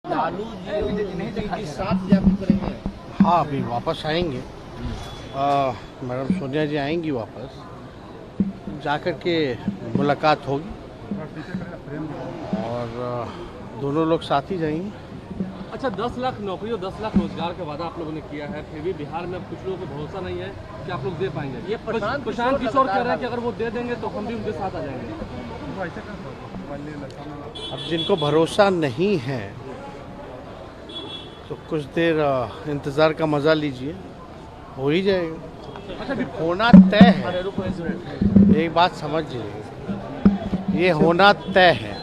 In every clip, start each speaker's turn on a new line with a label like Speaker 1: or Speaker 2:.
Speaker 1: लालू जी के साथ जब करेंगे।
Speaker 2: हाँ, अभी वापस आएंगे। मैडम सोनिया जी आएंगी वापस, जाकर के मुलाकात होगी और दोनों लोग साथ ही जाएंगे।
Speaker 3: अच्छा, 10 लाख नौकरी और 10 लाख रोजगार का वादा आप लोगों ने किया है, फिर भी बिहार में अब कुछ लोगों को भरोसा नहीं है कि आप लोग दे पाएंगे।
Speaker 1: ये
Speaker 3: प्रशांत किशोर कह रहे हैं कि अगर वो दे देंगे तो हम भी उनके साथ आ जाएंगे।
Speaker 2: अब जिनको भरोसा नहीं है तो कुछ देर इंतज़ार का मज़ा लीजिए, हो ही जाएगा।
Speaker 3: अच्छा,
Speaker 2: होना तय है, एक बात समझिए, ये होना तय है।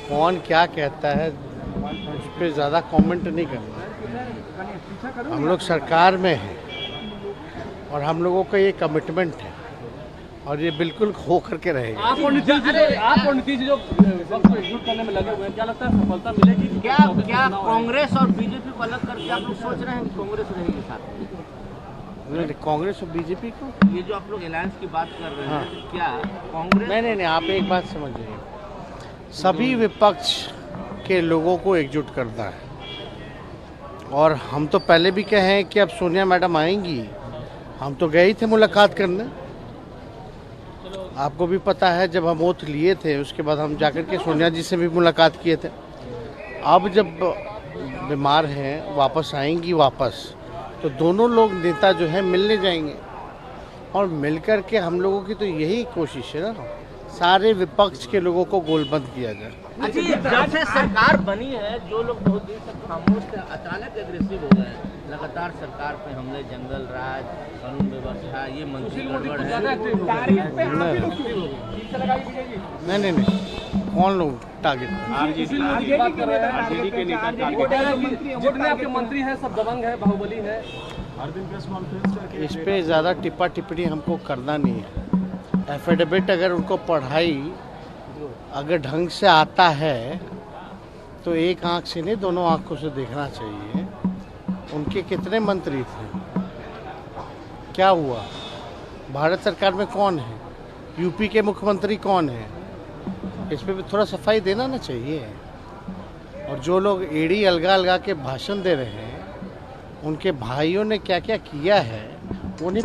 Speaker 2: कौन क्या कहता है उस पर ज़्यादा कमेंट नहीं करना। हम लोग सरकार में हैं और हम लोगों का ये कमिटमेंट है और ये बिल्कुल हो करके रहेगा।
Speaker 3: आप और नीतीश जो वक्त एकजुट करने में लगे हुए हैं, क्या लगता है सफलता मिलेगी?
Speaker 1: क्या कांग्रेस और बीजेपी को अलग करके आप लोग सोच रहे हैं कि कांग्रेस रहेगी साथ में?
Speaker 2: कांग्रेस और बीजेपी को
Speaker 1: ये जो आप लोग अलायंस की बात कर रहे हैं,
Speaker 2: हाँ।
Speaker 1: क्या कांग्रेस?
Speaker 2: नहीं, आप एक बात समझिए, सभी विपक्ष के लोगों को एकजुट करना है। और हम तो पहले भी कहे हैं कि अब सोनिया मैडम आएंगी, हम तो गए ही थे मुलाकात करने। आपको भी पता है, जब हम ओथ लिए थे उसके बाद हम जाकर के सोनिया जी से भी मुलाकात किए थे। अब जब बीमार हैं, वापस आएंगी वापस, तो दोनों लोग नेता जो है मिलने जाएंगे और मिलकर के हम लोगों की तो यही कोशिश है ना, सारे विपक्ष के लोगों को गोलबंद किया जाए।
Speaker 1: अच्छा, जब से सरकार बनी है, जो लोग बहुत देर तक खामोश थे अचानक एग्रेसिव हो गए। लगातार सरकार पे हमले, जंगल राज, कानून व्यवस्था, ये मंत्री गड़बड़ है।
Speaker 2: नहीं, कौन लोग टारगेट?
Speaker 3: आरजेडी के नेता जितने आपके मंत्री हैं सब दबंग है, बाहुबली है।
Speaker 2: इस पे ज़्यादा टिप्पा टिप्पणी हमको करना नहीं है। एफिडेविट अगर उनको पढ़ाई अगर ढंग से आता है तो एक आंख से नहीं, दोनों आंखों से देखना चाहिए। उनके कितने मंत्री थे, क्या हुआ, भारत सरकार में कौन है, यूपी के मुख्यमंत्री कौन है, इस पे भी थोड़ा सफाई देना ना चाहिए। और जो लोग एड़ी अलगा के भाषण दे रहे हैं, उनके भाइयों ने क्या क्या किया है वो नहीं